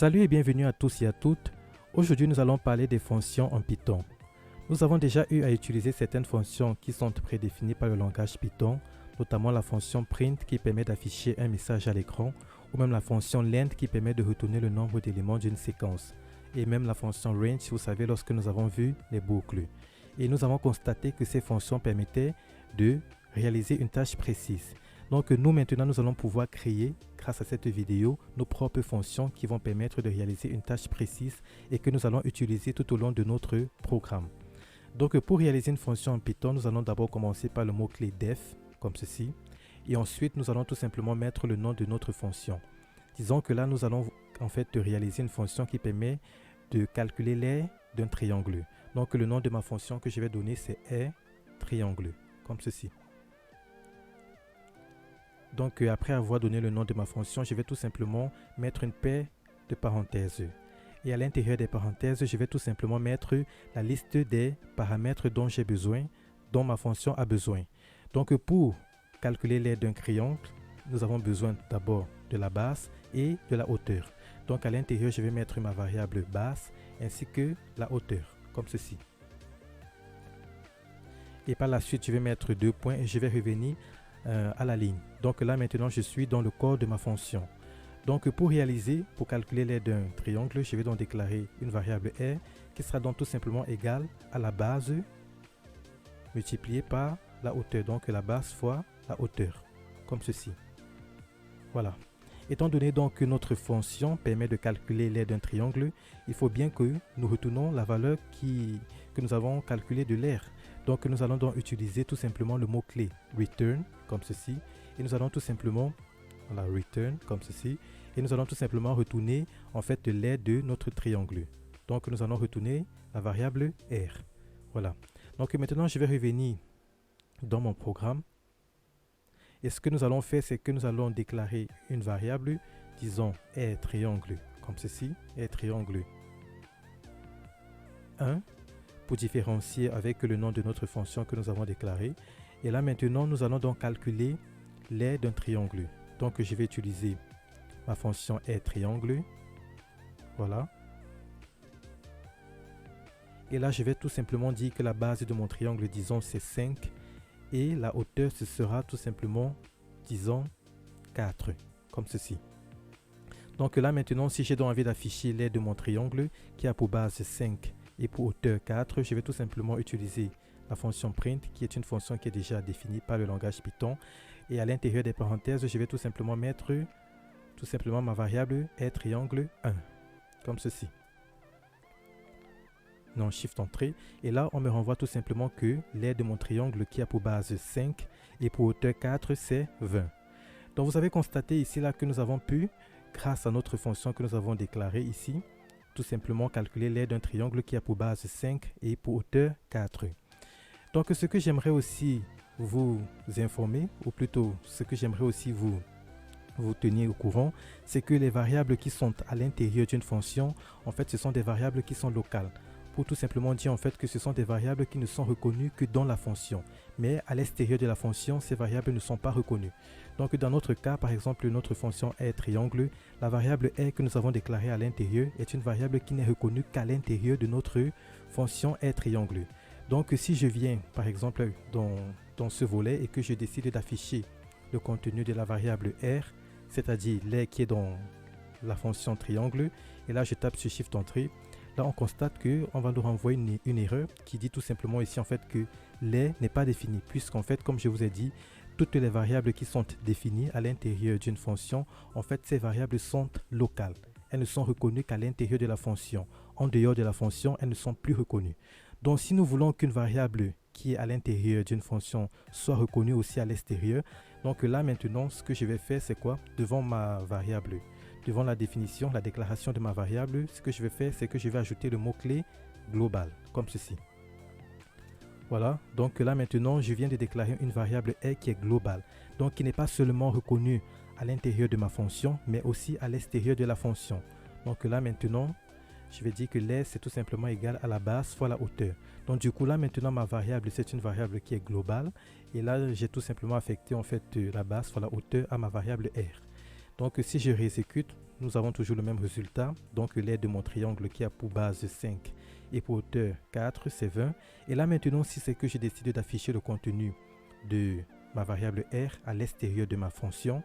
Salut et bienvenue à tous et à toutes. Aujourd'hui, nous allons parler des fonctions en Python. Nous avons déjà eu à utiliser certaines fonctions qui sont prédéfinies par le langage Python, notamment la fonction print qui permet d'afficher un message à l'écran, ou même la fonction length qui permet de retourner le nombre d'éléments d'une séquence, et même la fonction range, vous savez, lorsque nous avons vu les boucles. Et nous avons constaté que ces fonctions permettaient de réaliser une tâche précise. Donc nous maintenant, nous allons pouvoir créer, grâce à cette vidéo, nos propres fonctions qui vont permettre de réaliser une tâche précise et que nous allons utiliser tout au long de notre programme. Donc pour réaliser une fonction en Python, nous allons d'abord commencer par le mot-clé def, comme ceci. Et ensuite, nous allons tout simplement mettre le nom de notre fonction. Disons que là, nous allons en fait réaliser une fonction qui permet de calculer l'aire d'un triangle. Donc le nom de ma fonction que je vais donner, c'est aire triangle, comme ceci. Donc après avoir donné le nom de ma fonction, je vais tout simplement mettre une paire de parenthèses. Et à l'intérieur des parenthèses, je vais tout simplement mettre la liste des paramètres dont j'ai besoin, dont ma fonction a besoin. Donc pour calculer l'aire d'un triangle, nous avons besoin d'abord de la base et de la hauteur. Donc à l'intérieur, je vais mettre ma variable base ainsi que la hauteur, comme ceci. Et par la suite, je vais mettre 2 points et je vais revenir à la ligne. Donc là maintenant je suis dans le corps de ma fonction. Donc pour calculer l'aire d'un triangle, je vais donc déclarer une variable r qui sera donc tout simplement égale à la base multipliée par la hauteur. Donc la base fois la hauteur, comme ceci. Voilà. Étant donné donc que notre fonction permet de calculer l'aire d'un triangle, il faut bien que nous retournons la valeur que nous avons calculée de l'aire. Donc nous allons donc utiliser tout simplement le mot-clé return, comme ceci. Et nous allons tout simplement, voilà, return, comme ceci. Et nous allons tout simplement retourner en fait l'aire de notre triangle. Donc nous allons retourner la variable r. Voilà. Donc maintenant je vais revenir dans mon programme. Et ce que nous allons faire, c'est que nous allons déclarer une variable, disons r triangle, comme ceci, r triangle 1, pour différencier avec le nom de notre fonction que nous avons déclaré. Et là maintenant, nous allons donc calculer l'aire d'un triangle. Donc je vais utiliser ma fonction r triangle. Voilà. Et là, je vais tout simplement dire que la base de mon triangle, disons, c'est 5. Et la hauteur, ce sera tout simplement, disons, 4, comme ceci. Donc là maintenant, si j'ai donc envie d'afficher l'aire de mon triangle qui a pour base 5 et pour hauteur 4, je vais tout simplement utiliser la fonction print qui est une fonction qui est déjà définie par le langage Python. Et à l'intérieur des parenthèses, je vais tout simplement mettre ma variable r triangle 1, comme ceci. Non, Shift Entrée. Et là, on me renvoie tout simplement que l'aire de mon triangle qui a pour base 5 et pour hauteur 4, c'est 20. Donc vous avez constaté ici là que nous avons pu, grâce à notre fonction que nous avons déclarée ici, tout simplement calculer l'aire d'un triangle qui a pour base 5 et pour hauteur 4. Donc ce que j'aimerais aussi vous informer, ou plutôt ce que j'aimerais aussi vous tenir au courant, c'est que les variables qui sont à l'intérieur d'une fonction, en fait ce sont des variables qui sont locales. Pour tout simplement dire en fait que ce sont des variables qui ne sont reconnues que dans la fonction. Mais à l'extérieur de la fonction, ces variables ne sont pas reconnues. Donc dans notre cas, par exemple, notre fonction r triangle, la variable r que nous avons déclarée à l'intérieur est une variable qui n'est reconnue qu'à l'intérieur de notre fonction r triangle. Donc si je viens par exemple dans ce volet et que je décide d'afficher le contenu de la variable r, c'est-à-dire l'aire qui est dans la fonction triangle, et là je tape sur Shift Entrée, là on constate qu'on va nous renvoyer une erreur qui dit tout simplement ici en fait que l'aire n'est pas définie, puisqu'en fait comme je vous ai dit, toutes les variables qui sont définies à l'intérieur d'une fonction, en fait ces variables sont locales. Elles ne sont reconnues qu'à l'intérieur de la fonction. En dehors de la fonction, elles ne sont plus reconnues. Donc si nous voulons qu'une variable qui est à l'intérieur d'une fonction soit reconnue aussi à l'extérieur, donc là maintenant ce que je vais faire c'est quoi? Devant ma variable, devant la définition, la déclaration de ma variable, ce que je vais faire c'est que je vais ajouter le mot-clé global, comme ceci. Voilà, donc là maintenant je viens de déclarer une variable r qui est globale, donc qui n'est pas seulement reconnue à l'intérieur de ma fonction, mais aussi à l'extérieur de la fonction. Donc là maintenant, je vais dire que l'aire c'est tout simplement égal à la base fois la hauteur. Donc du coup là maintenant ma variable c'est une variable qui est globale, et là j'ai tout simplement affecté en fait la base fois la hauteur à ma variable r. Donc si je réexécute, nous avons toujours le même résultat. Donc l'aire de mon triangle qui a pour base 5 et pour hauteur 4, c'est 20. Et là maintenant, si c'est que je décide d'afficher le contenu de ma variable r à l'extérieur de ma fonction,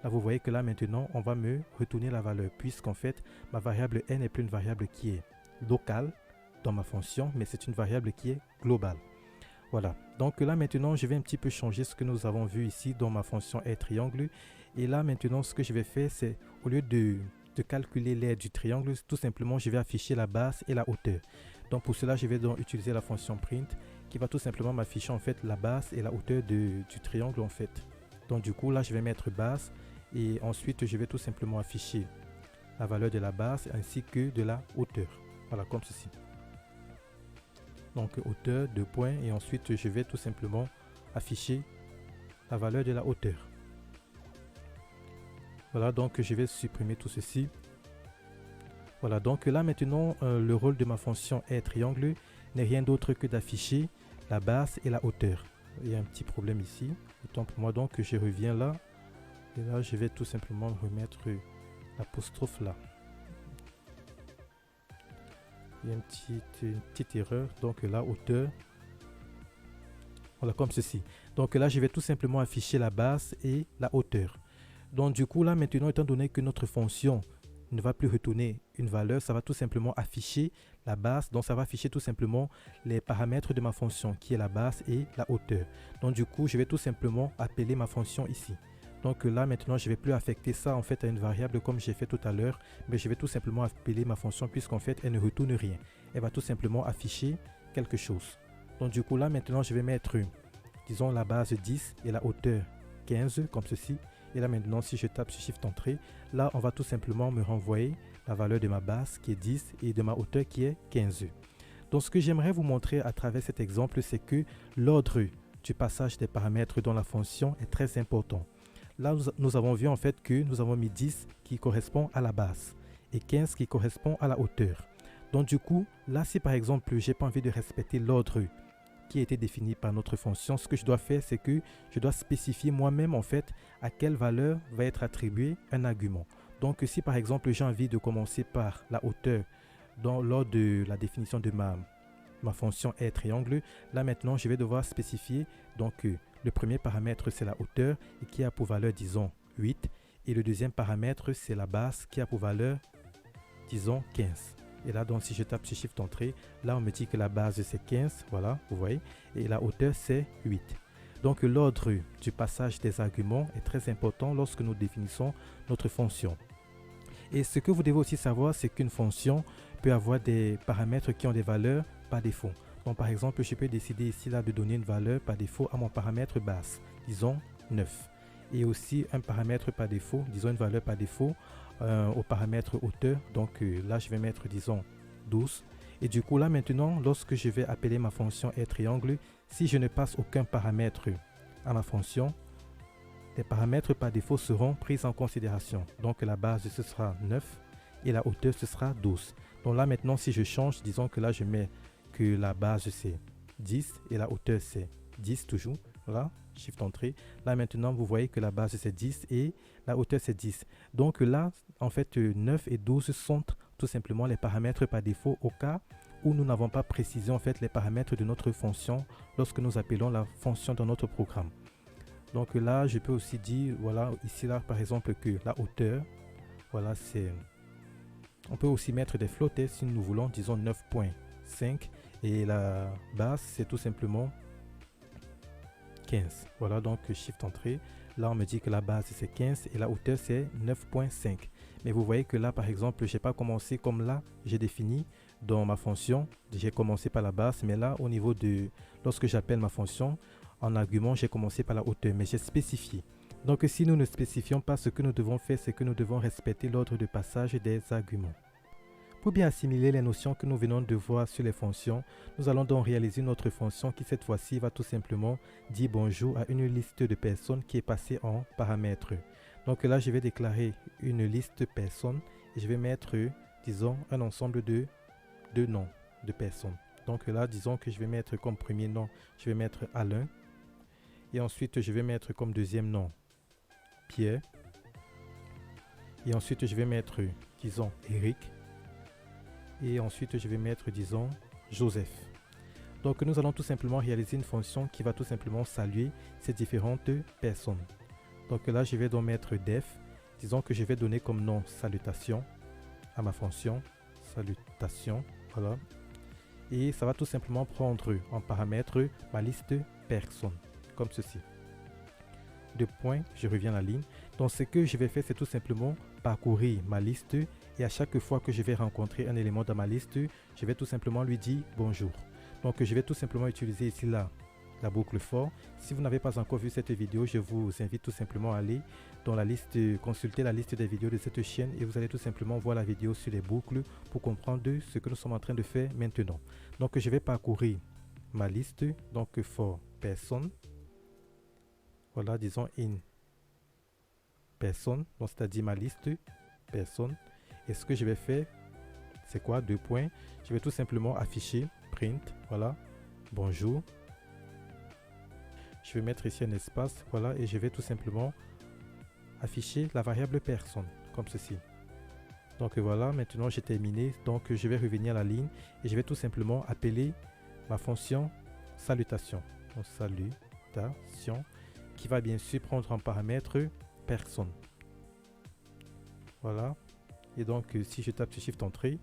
là vous voyez que là maintenant, on va me retourner la valeur, puisqu'en fait, ma variable r n'est plus une variable qui est locale dans ma fonction, mais c'est une variable qui est globale. Voilà, donc là maintenant, je vais un petit peu changer ce que nous avons vu ici dans ma fonction r triangle. Et là maintenant, ce que je vais faire, c'est au lieu de calculer l'aire du triangle, tout simplement, je vais afficher la base et la hauteur. Donc pour cela, je vais donc utiliser la fonction print qui va tout simplement m'afficher en fait la base et la hauteur du triangle en fait. Donc du coup, là, je vais mettre base et ensuite, je vais tout simplement afficher la valeur de la base ainsi que de la hauteur. Voilà, comme ceci. Donc hauteur, 2 points, et ensuite, je vais tout simplement afficher la valeur de la hauteur. Voilà, donc je vais supprimer tout ceci. Voilà, donc là maintenant, le rôle de ma fonction r triangle n'est rien d'autre que d'afficher la base et la hauteur. Il y a un petit problème ici. Autant pour moi, donc je reviens là. Et là, je vais tout simplement remettre l'apostrophe là. Il y a une petite erreur. Donc là, hauteur. Voilà, comme ceci. Donc là, je vais tout simplement afficher la base et la hauteur. Donc du coup là maintenant, étant donné que notre fonction ne va plus retourner une valeur, ça va tout simplement afficher la base. Donc ça va afficher tout simplement les paramètres de ma fonction qui est la base et la hauteur. Donc du coup, je vais tout simplement appeler ma fonction ici. Donc là maintenant, je ne vais plus affecter ça en fait à une variable comme j'ai fait tout à l'heure, mais je vais tout simplement appeler ma fonction puisqu'en fait elle ne retourne rien. Elle va tout simplement afficher quelque chose. Donc du coup là maintenant, je vais mettre, disons, la base 10 et la hauteur 15 comme ceci. Et là maintenant, si je tape sur Shift Entrée, là on va tout simplement me renvoyer la valeur de ma base qui est 10 et de ma hauteur qui est 15. Donc ce que j'aimerais vous montrer à travers cet exemple, c'est que l'ordre du passage des paramètres dans la fonction est très important. Là nous avons vu en fait que nous avons mis 10 qui correspond à la base et 15 qui correspond à la hauteur. Donc du coup, là si par exemple j'ai pas envie de respecter l'ordre qui a été défini par notre fonction, ce que je dois faire, c'est que je dois spécifier moi-même en fait à quelle valeur va être attribué un argument. Donc si par exemple j'ai envie de commencer par la hauteur lors de la définition de ma fonction r triangle, là maintenant je vais devoir spécifier donc le premier paramètre c'est la hauteur et qui a pour valeur disons 8 et le deuxième paramètre c'est la base qui a pour valeur disons 15. Et là, donc, si je tape sur Shift Entrée, là, on me dit que la base, c'est 15. Voilà, vous voyez. Et la hauteur, c'est 8. Donc, l'ordre du passage des arguments est très important lorsque nous définissons notre fonction. Et ce que vous devez aussi savoir, c'est qu'une fonction peut avoir des paramètres qui ont des valeurs par défaut. Donc, par exemple, je peux décider ici, là, de donner une valeur par défaut à mon paramètre base, disons 9. Et aussi un paramètre par défaut, disons une valeur par défaut, au paramètre hauteur. Donc là je vais mettre disons 12 et du coup là maintenant lorsque je vais appeler ma fonction r triangle, si je ne passe aucun paramètre à ma fonction, les paramètres par défaut seront pris en considération. Donc la base ce sera 9 et la hauteur ce sera 12. Donc là maintenant si je change, disons que là je mets que la base c'est 10 et la hauteur c'est 10 toujours. Voilà, Shift Entrée. Là maintenant vous voyez que la base c'est 10 et la hauteur c'est 10. Donc là en fait 9 et 12 sont tout simplement les paramètres par défaut au cas où nous n'avons pas précisé en fait les paramètres de notre fonction lorsque nous appelons la fonction dans notre programme. Donc là je peux aussi dire voilà ici là par exemple que la hauteur, voilà c'est, on peut aussi mettre des flottes si nous voulons, disons 9.5 et la base c'est tout simplement 15. Voilà, donc Shift Entrée. Là, on me dit que la base c'est 15 et la hauteur c'est 9.5. Mais vous voyez que là, par exemple, j'ai pas commencé comme là, j'ai défini dans ma fonction. J'ai commencé par la base, mais là, au niveau de, lorsque j'appelle ma fonction, en argument, j'ai commencé par la hauteur, mais j'ai spécifié. Donc, si nous ne spécifions pas, ce que nous devons faire, c'est que nous devons respecter l'ordre de passage des arguments. Pour bien assimiler les notions que nous venons de voir sur les fonctions, nous allons donc réaliser notre fonction qui cette fois-ci va tout simplement dire bonjour à une liste de personnes qui est passée en paramètres. Donc là, je vais déclarer une liste personnes et je vais mettre, disons, un ensemble de noms de personnes. Donc là, disons que je vais mettre comme premier nom, je vais mettre Alain. Et ensuite, je vais mettre comme deuxième nom Pierre. Et ensuite, je vais mettre, disons, Eric. Et ensuite, je vais mettre, disons, Joseph. Donc, nous allons tout simplement réaliser une fonction qui va tout simplement saluer ces différentes personnes. Donc là, je vais donc mettre def. Disons que je vais donner comme nom salutation à ma fonction. Salutation, voilà. Et ça va tout simplement prendre en paramètre ma liste personne, comme ceci. Deux points, je reviens à la ligne. Donc ce que je vais faire, c'est tout simplement parcourir ma liste et à chaque fois que je vais rencontrer un élément dans ma liste, je vais tout simplement lui dire bonjour. Donc je vais tout simplement utiliser ici la boucle for. Si vous n'avez pas encore vu cette vidéo, je vous invite tout simplement à aller dans la liste, consulter la liste des vidéos de cette chaîne et vous allez tout simplement voir la vidéo sur les boucles pour comprendre ce que nous sommes en train de faire maintenant. Donc je vais parcourir ma liste, donc for personne. Voilà, disons in personne, donc c'est-à-dire ma liste personne. Et ce que je vais faire, c'est quoi? Deux points. Je vais tout simplement afficher print, voilà, bonjour. Je vais mettre ici un espace, voilà, et je vais tout simplement afficher la variable personne, comme ceci. Donc voilà, maintenant j'ai terminé. Donc je vais revenir à la ligne et je vais tout simplement appeler ma fonction salutation. Donc salutation, qui va bien sûr prendre en paramètre personne. Voilà. Et donc si je tape sur Shift Entrée,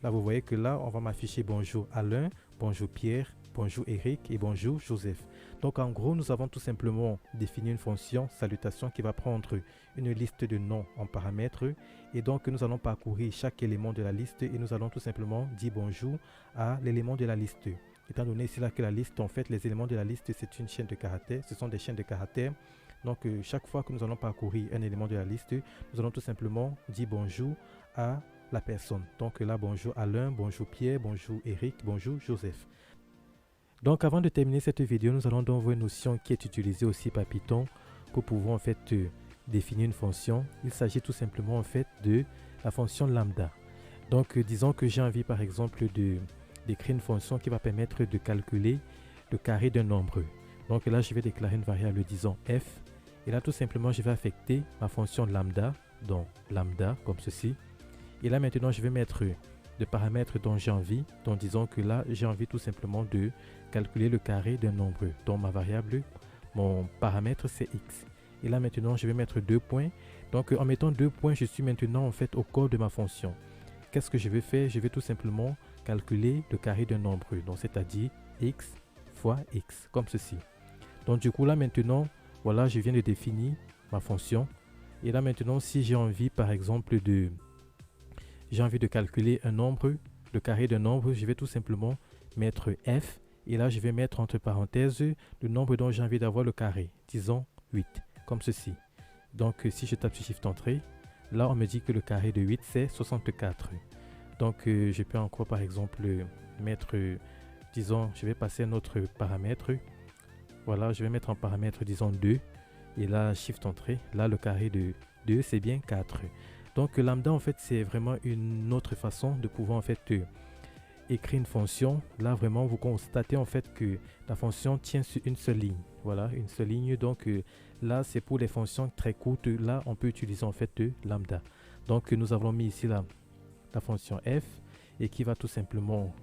là vous voyez que là on va m'afficher bonjour Alain, bonjour Pierre, bonjour Eric et bonjour Joseph. Donc en gros, nous avons tout simplement défini une fonction salutation qui va prendre une liste de noms en paramètres et donc nous allons parcourir chaque élément de la liste et nous allons tout simplement dire bonjour à l'élément de la liste. Étant donné ici là que la liste, en fait, les éléments de la liste, c'est une chaîne de caractères, ce sont des chaînes de caractères. Donc chaque fois que nous allons parcourir un élément de la liste, nous allons tout simplement dire bonjour à la personne. Donc là, bonjour Alain, bonjour Pierre, bonjour Eric, bonjour Joseph. Donc avant de terminer cette vidéo, nous allons donc voir une notion qui est utilisée aussi par Python pour pouvoir en fait définir une fonction. Il s'agit tout simplement en fait de la fonction lambda. Donc disons que j'ai envie par exemple d'écrire une fonction qui va permettre de calculer le carré d'un nombre. Donc là je vais déclarer une variable disons f et là tout simplement je vais affecter ma fonction lambda, donc lambda comme ceci. Et là maintenant je vais mettre de paramètres dont j'ai envie, donc disons que là j'ai envie tout simplement de calculer le carré d'un nombre, donc ma variable, mon paramètre c'est x. Et là maintenant je vais mettre deux points, donc en mettant deux points je suis maintenant en fait au corps de ma fonction. Qu'est-ce que je vais faire? Je vais tout simplement calculer le carré d'un nombre, donc c'est-à-dire x fois x, comme ceci. Donc du coup là maintenant, voilà, je viens de définir ma fonction. Et là maintenant si j'ai envie par exemple de calculer un nombre, le carré d'un nombre, je vais tout simplement mettre f et là je vais mettre entre parenthèses le nombre dont j'ai envie d'avoir le carré, disons 8, comme ceci. Donc si je tape sur Shift Entrée, là on me dit que le carré de 8 c'est 64. Donc je peux encore par exemple mettre, disons, je vais passer un autre paramètre. Voilà, je vais mettre en paramètre disons 2 et là Shift Entrée, là le carré de 2 c'est bien 4. Donc lambda en fait c'est vraiment une autre façon de pouvoir en fait écrire une fonction. Là vraiment vous constatez en fait que la fonction tient sur une seule ligne. Voilà, une seule ligne. Donc là c'est pour les fonctions très courtes. Là on peut utiliser en fait lambda. Donc nous avons mis ici la fonction f et qui va tout simplement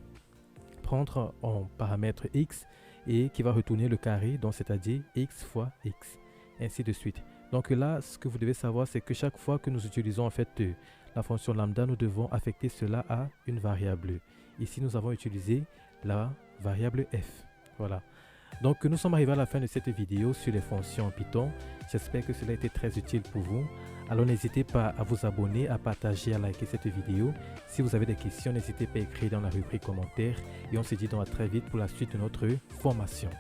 prendre en paramètre x et qui va retourner le carré, donc c'est-à-dire x fois x, ainsi de suite. Donc là, ce que vous devez savoir, c'est que chaque fois que nous utilisons en fait la fonction lambda, nous devons affecter cela à une variable. Ici, nous avons utilisé la variable f. Voilà. Donc nous sommes arrivés à la fin de cette vidéo sur les fonctions en Python. J'espère que cela a été très utile pour vous. Alors n'hésitez pas à vous abonner, à partager, à liker cette vidéo. Si vous avez des questions, n'hésitez pas à écrire dans la rubrique commentaires. Et on se dit donc à très vite pour la suite de notre formation.